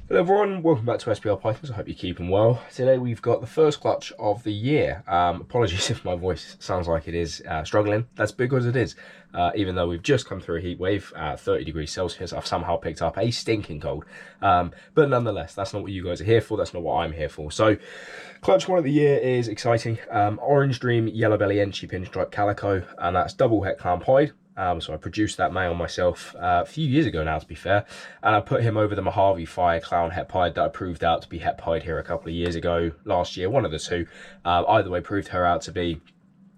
Hello everyone, welcome back to SPL Pythons. I hope you're keeping well. Today we've got the first clutch of the year. Apologies if my voice sounds like it is struggling. That's because it is. Even though we've just come through a heat wave at 30 degrees Celsius, I've somehow picked up a stinking cold. But nonetheless, that's not what you guys are here for. That's not what I'm here for. So, clutch one of the year is exciting. Orange Dream Yellow Belly Enchi Pinstripe Calico, and that's double het clown pied. So I produced that male myself a few years ago now, to be fair, and I put him over the Mojave Fire Clown Het Pied that I proved out to be Het Pied here a couple of years ago, last year, one of the two. Either way, proved her out to be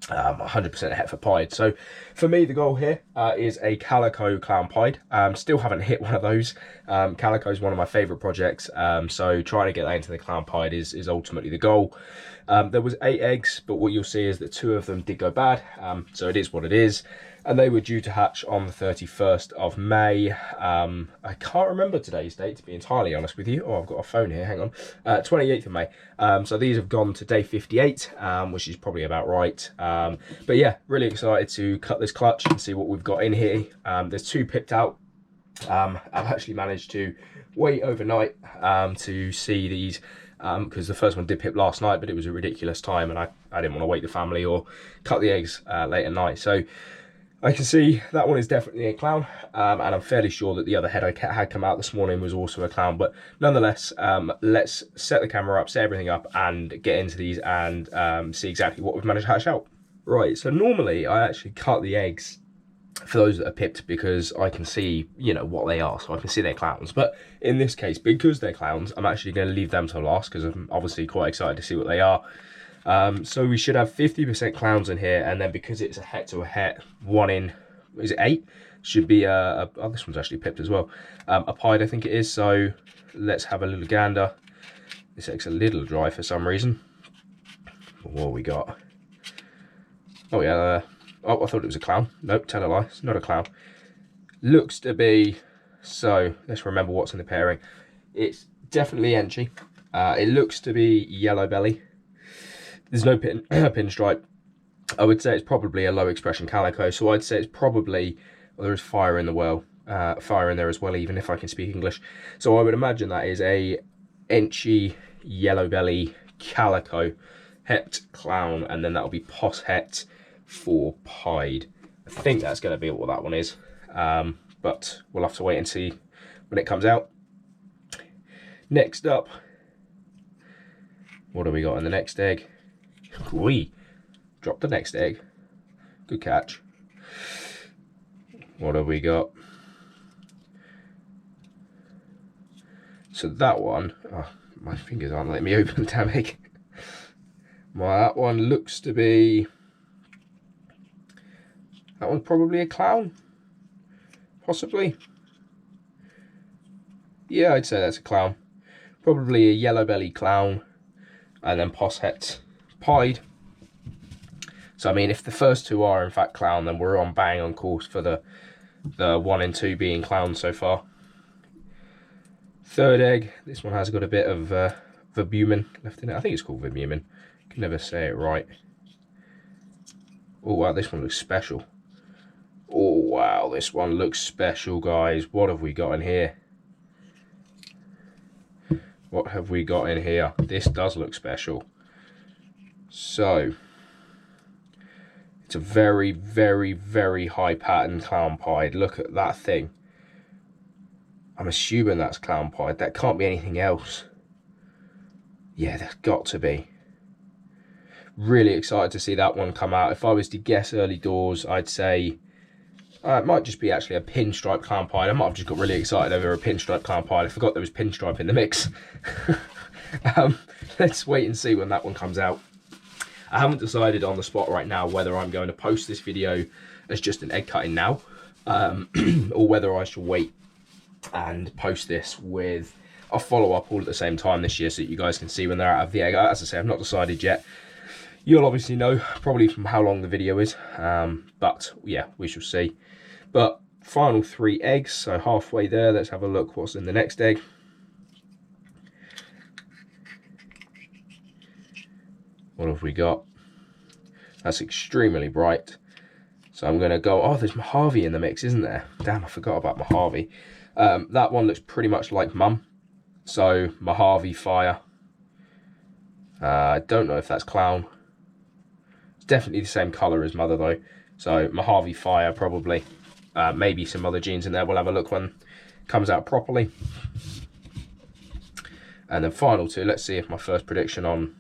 100% het for pied. So for me, the goal here is a Calico Clown Pied. Still haven't hit one of those. Calico is one of my favourite projects, so trying to get that into the Clown Pied is ultimately the goal. There was 8 eggs, but what you'll see is that 2 of them did go bad, so it is what it is. And they were due to hatch on the 31st of May. I can't remember today's date, to be entirely honest with you. Oh, I've got a phone here, hang on. 28th of May. So these have gone to day 58, which is probably about right. But yeah, really excited to cut this clutch and see what we've got in here. There's 2 pipped out. I've actually managed to wait overnight to see these, because the first one did pip last night, but it was a ridiculous time and I didn't want to wake the family or cut the eggs late at night. So I can see that one is definitely a clown, and I'm fairly sure that the other head I had come out this morning was also a clown. But nonetheless, let's set the camera up, set everything up, and get into these and see exactly what we've managed to hatch out. Right, so normally I actually cut the eggs for those that are pipped because I can see, you know, what they are, so I can see they're clowns. But in this case, because they're clowns, I'm actually going to leave them till last because I'm obviously quite excited to see what they are. So we should have 50% clowns in here, and then because it's a het to a het, 1 in, is it 8? Should be oh, this one's actually pipped as well. A pied, I think it is, so let's have a little gander. This egg's a little dry for some reason. What have we got? Oh yeah, oh, I thought it was a clown. Nope, tell a lie, it's not a clown. Looks to be, so let's remember what's in the pairing. It's definitely Enchi. It looks to be yellow belly. There's no pinstripe. I would say it's probably a low expression calico, so I'd say it's probably, well, there is fire in the well, fire in there as well, even if I can speak English. So I would imagine that is a Enchi yellow belly calico het clown, and then that'll be pos het for pied. I think that's going to be what that one is, but we'll have to wait and see when it comes out. Next up, what do we got in the next egg? We dropped the next egg. Good catch. What have we got? So that one, oh, my fingers aren't letting me open the damn egg. Well, that one looks to be, that one's probably a clown, possibly. Yeah, I'd say that's a clown. Probably a yellow belly clown, and then pos het pied. So I mean, if the first 2 are in fact clown, then we're on bang on course for the 1 and 2 being clown so far. Third egg, this one has got a bit of verbumin left in it. I think it's called verbumin. Can never say it right. Oh wow, this one looks special. Oh wow, this one looks special, guys. What have we got in here? What have we got in here? This does look special. So it's a very, very, very high pattern clown pied. Look at that thing. I'm assuming that's clown pied. That can't be anything else. Yeah, that's got to be. Really excited to see that one come out. If I was to guess early doors, I'd say it might just be actually a pinstripe clown pied. I might have just got really excited over a pinstripe clown pied. I forgot there was pinstripe in the mix. Let's wait and see when that one comes out. I haven't decided on the spot right now whether I'm going to post this video as just an egg cutting now, or whether I should wait and post this with a follow-up all at the same time this year so that you guys can see when they're out of the egg. As I say, I've not decided yet. You'll obviously know probably from how long the video is, but yeah, we shall see. But final 3 eggs, so halfway there. Let's have a look what's in the next egg. What have we got? That's extremely bright. So I'm going to go, oh, there's Mojave in the mix, isn't there? Damn, I forgot about Mojave. That one looks pretty much like Mum. So Mojave Fire. I don't know if that's Clown. It's definitely the same colour as Mother though. So Mojave Fire probably. Maybe some other genes in there. We'll have a look when it comes out properly. And then final two, let's see if my first prediction on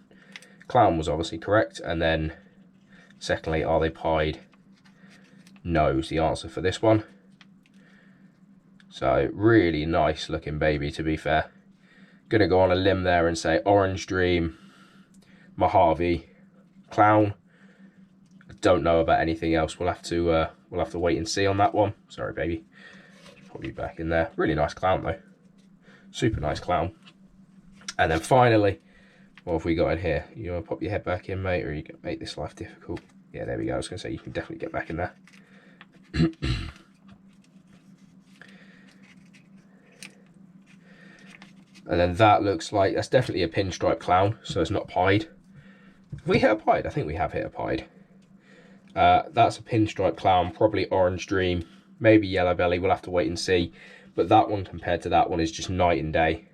Clown was obviously correct. And then secondly, are they pied? No is the answer for this one. So really nice looking baby, to be fair. Gonna go on a limb there and say Orange Dream, Mojave, Clown. I don't know about anything else. We'll have to wait and see on that one. Sorry, baby. Put you back in there. Really nice Clown though. Super nice Clown. And then finally, what have we got in here? You want to pop your head back in, mate, or you can make this life difficult? Yeah, there we go. I was going to say you can definitely get back in there. And then that looks like, that's definitely a pinstripe Clown, so it's not pied. Have we hit a pied? I think we have hit a pied. That's a pinstripe Clown, probably Orange Dream, maybe Yellow Belly. We'll have to wait and see. But that one compared to that one is just night and day.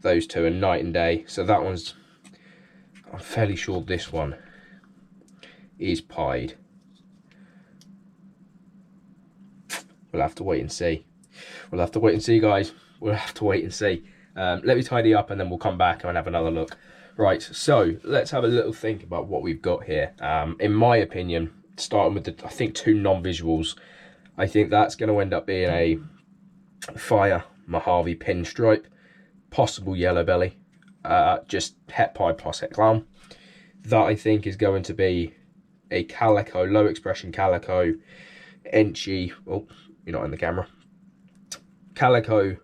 Those two are night and day. So that one's, I'm fairly sure this one is pied. We'll have to wait and see. We'll have to wait and see, guys. We'll have to wait and see. Let me tidy up and then we'll come back and have another look. Right, so let's have a little think about what we've got here. In my opinion, starting with the, I think, two non-visuals, I think that's going to end up being a Fire Mojave pinstripe, possible Yellow Belly, just het pied plus het Clown. That I think is going to be a Calico, low expression Calico, Enchi, oh, you're not in the camera, Calico,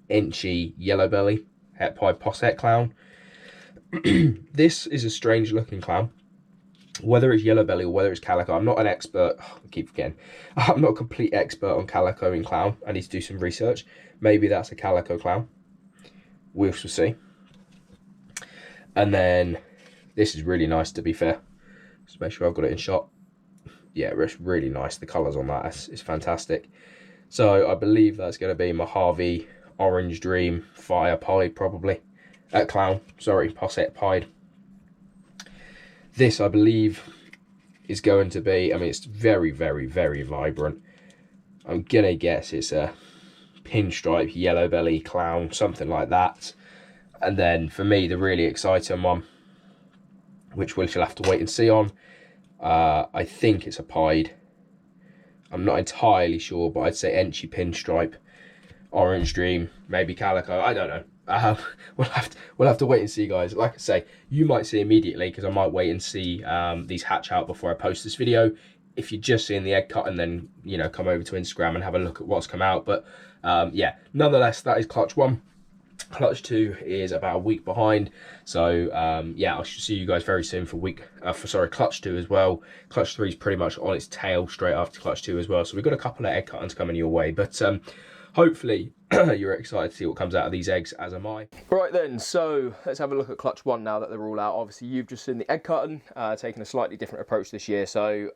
Enchi, Yellow Belly, het pied plus het Clown. This is a strange looking Clown. Whether it's Yellow Belly or whether it's Calico, I'm not an expert. I keep forgetting. I'm not a complete expert on Calico and Clown. I need to do some research. Maybe that's a Calico Clown. We shall see. And then this is really nice, to be fair. Just make sure I've got it in shot. Yeah, it's really nice. The colours on that is fantastic. So I believe that's going to be Mojave, Orange Dream, Fire pied probably. Clown, sorry, Posset pied. This, I believe, is going to be, I mean, it's very, very, very vibrant. I'm going to guess it's a pinstripe, Yellow Belly, Clown, something like that. And then, for me, the really exciting one, which we shall have to wait and see on, I think it's a pied. I'm not entirely sure, but I'd say Enchi pinstripe, Orange Dream, maybe Calico, I don't know. We'll have to wait and see, guys. Like I say, you might see immediately because I might wait and see these hatch out before I post this video. If you're just seeing the egg cut, and then, you know, come over to Instagram and have a look at what's come out. But yeah, nonetheless, that is clutch 1. Clutch 2 is about a week behind. So yeah, I should see you guys very soon for clutch 2 as well. Clutch 3 is pretty much on its tail straight after clutch 2 as well. So we've got a couple of egg cuttings coming your way, but hopefully you're excited to see what comes out of these eggs, as am I. Right then, so let's have a look at clutch 1 now that they're all out. Obviously, you've just seen the egg cutting, taking a slightly different approach this year, so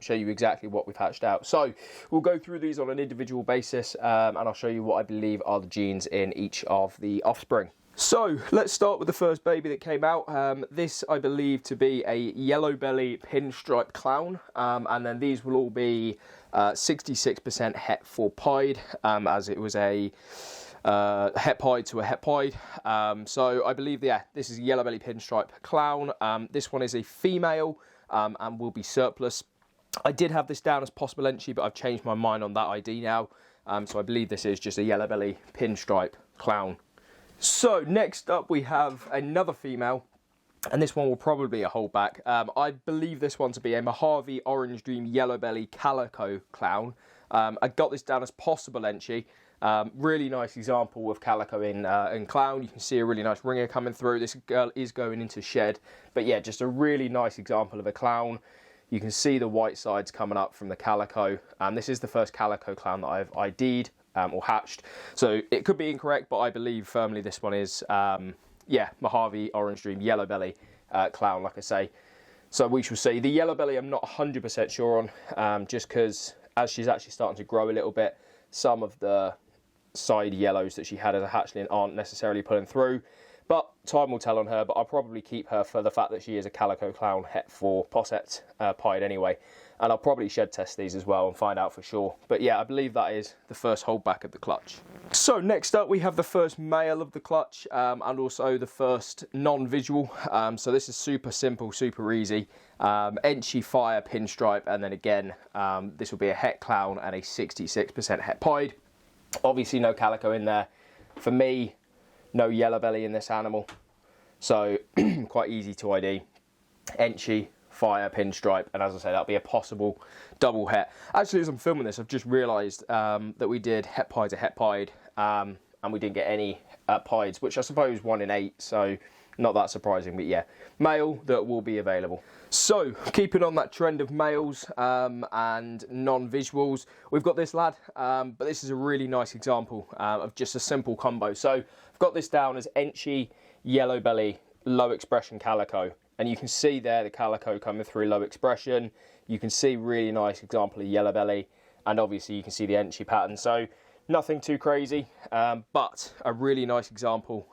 show you exactly what we've hatched out. So we'll go through these on an individual basis, and I'll show you what I believe are the genes in each of the offspring. So let's start with the first baby that came out. This I believe to be a Yellow Belly pinstripe Clown, and then these will all be 66% het 4 pied, as it was a het pied to a het pied. So I believe, yeah, this is a Yellow Belly pinstripe Clown. This one is a female and will be surplus. I did have this down as possible Enchi, but I've changed my mind on that ID now. So I believe this is just a Yellow Belly pinstripe Clown. So next up we have another female, and this one will probably be a holdback. I believe this one to be a Mojave Orange Dream Yellow Belly Calico Clown. I got this down as possible Enchi. Really nice example of Calico in Clown. You can see a really nice ringer coming through. This girl is going into shed, but yeah, just a really nice example of a Clown. You can see the white sides coming up from the Calico. This is the first Calico Clown that I've ID'd or hatched. So it could be incorrect, but I believe firmly this one is, yeah, Mojave Orange Dream Yellow Belly Clown, like I say. So we shall see. The Yellow Belly I'm not 100% sure on, just because as she's actually starting to grow a little bit, some of the side yellows that she had as a hatchling aren't necessarily pulling through. But time will tell on her, but I'll probably keep her for the fact that she is a Calico Clown Het 4 posset pied anyway. And I'll probably shed test these as well and find out for sure. But yeah, I believe that is the first holdback of the clutch. So next up we have the first male of the clutch and also the first non-visual. So this is super simple, super easy. Enchi Fire Pinstripe, and then again, this will be a Het Clown and a 66% Het Pied. Obviously no Calico in there. For me, no yellow belly in this animal, so quite easy to ID. Enchi, Fire, Pinstripe, and as I say, that'll be a possible double Het. Actually, as I'm filming this, I've just realised that we did Het Pied to Het Pied, and we didn't get any Pieds, which I suppose 1 in 8, so not that surprising, but yeah, male that will be available. So, keeping on that trend of males and non-visuals, we've got this lad, but this is a really nice example of just a simple combo. So, I've got this down as Enchi, Yellow Belly, Low Expression Calico, and you can see there the Calico coming through low expression. You can see really nice example of Yellow Belly, and obviously you can see the Enchi pattern. So, nothing too crazy, but a really nice example.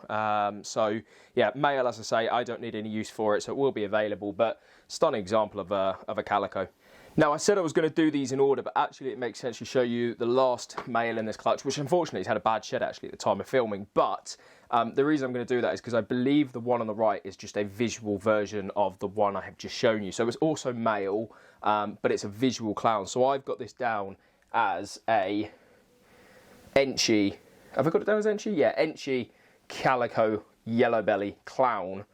So yeah, male, as I say, I don't need any use for it, so it will be available, but stunning example of a Calico. Now, I said I was going to do these in order, but actually it makes sense to show you the last male in this clutch, which unfortunately has had a bad shed actually at the time of filming, but the reason I'm going to do that is because I believe the one on the right is just a visual version of the one I have just shown you. So it's also male, but it's a visual clown. So I've got this down as a Enchi, have I got it down as Enchi? Yeah, Enchi, Calico, Yellow Belly, Clown,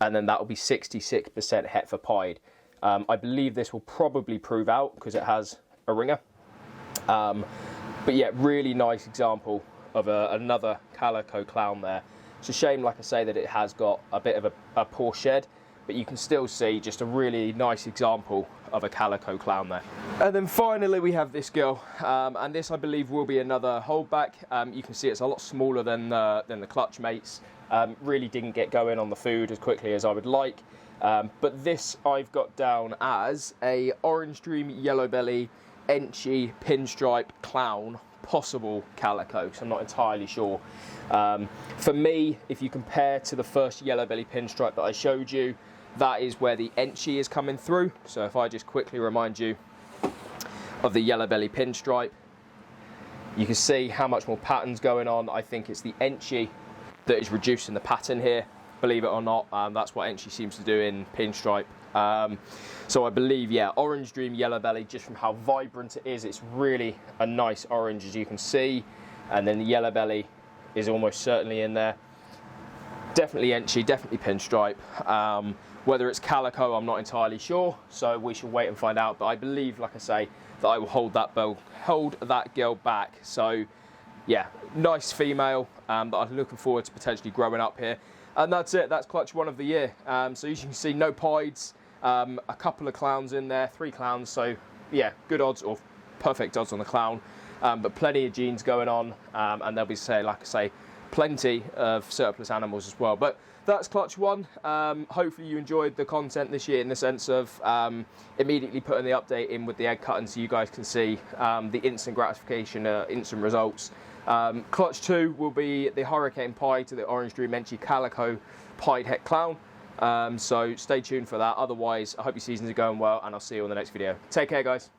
and then that will be 66% Het for Pied. I believe this will probably prove out because it has a ringer. But yeah, really nice example of another Calico Clown there. It's a shame, like I say, that it has got a bit of a poor shed, but you can still see just a really nice example of a Calico Clown there. And then finally we have this girl, and this I believe will be another holdback. You can see it's a lot smaller than the clutch mates. Really didn't get going on the food as quickly as I would like. But this I've got down as a Orange Dream Yellow Belly Enchi Pinstripe Clown possible Calico, so I'm not entirely sure. For me, if you compare to the first Yellow Belly Pinstripe that I showed you, that is where the Enchi is coming through. So if I just quickly remind you of the Yellow Belly Pinstripe, you can see how much more pattern's going on. I think it's the Enchi that is reducing the pattern here, believe it or not. That's what Enchi seems to do in Pinstripe. So I believe, yeah, Orange Dream Yellow Belly, just from how vibrant it is, it's really a nice orange, as you can see. And then the Yellow Belly is almost certainly in there. Definitely Enchi, definitely Pinstripe. Whether it's Calico, I'm not entirely sure, so we shall wait and find out. But I believe, like I say, that I will hold that girl back. So yeah, nice female that I'm looking forward to potentially growing up here. And that's it, that's clutch 1 of the year. So as you can see, no Pieds, a couple of clowns in there, 3 clowns, so yeah, good odds, or perfect odds on the clown, but plenty of genes going on, and there'll be, like I say, plenty of surplus animals as well. But that's clutch 1. Hopefully you enjoyed the content this year in the sense of immediately putting the update in with the egg cutting so you guys can see the instant gratification, instant results. Clutch 2 will be the Hurricane Pie to the Orange Dream Enchi Calico Pied Het Clown. So stay tuned for that. Otherwise, I hope your seasons are going well, and I'll see you on the next video. Take care, guys.